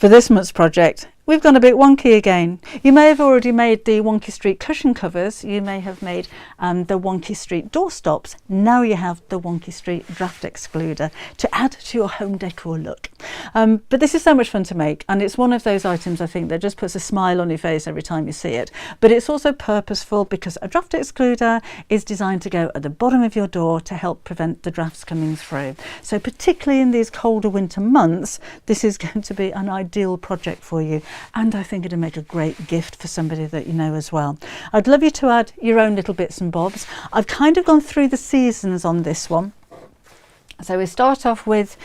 For this month's project, we've gone a bit wonky again. You may have already made the Wonky Street cushion covers. You may have made the Wonky Street doorstops. Now you have the Wonky Street draught excluder to add to your home decor look. But this is so much fun to make, and it's one of those items I think that just puts a smile on your face every time you see it. But it's also purposeful because a draught excluder is designed to go at the bottom of your door to help prevent the drafts coming through. So particularly in these colder winter months, this is going to be an ideal project for you. And I think it'll make a great gift for somebody that you know as well. I'd love you to add your own little bits and bobs. I've kind of gone through the seasons on this one. So we start off with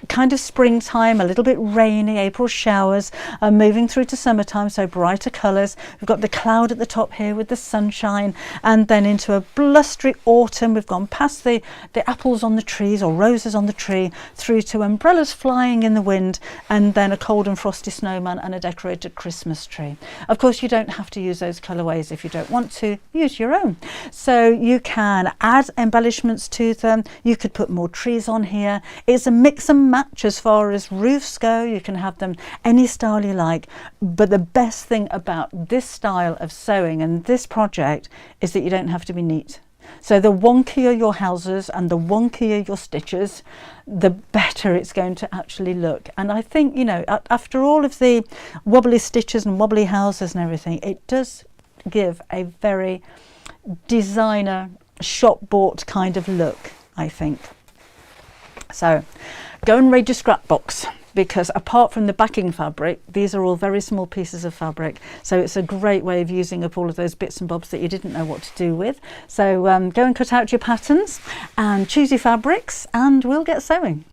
kind of springtime, a little bit rainy, April showers, moving through to summertime, so brighter colours. We've got the cloud at the top here with the sunshine, and then into a blustery autumn. We've gone past the apples on the trees or roses on the tree, through to umbrellas flying in the wind, and then a cold and frosty snowman and a decorated Christmas tree. Of course, you don't have to use those colourways if you don't want to. Use your own. So you can add embellishments to them. You could put more trees on here. It's a mix and match as far as roofs go. You can have them any style you like, but the best thing about this style of sewing and this project is that you don't have to be neat. So the wonkier your houses and the wonkier your stitches, the better it's going to actually look. And I think, you know, after all of the wobbly stitches and wobbly houses and everything, it does give a very designer shop bought kind of look, I think. So go and raid your scrap box, because apart from the backing fabric, these are all very small pieces of fabric. So it's a great way of using up all of those bits and bobs that you didn't know what to do with. So go and cut out your patterns and choose your fabrics, and we'll get sewing.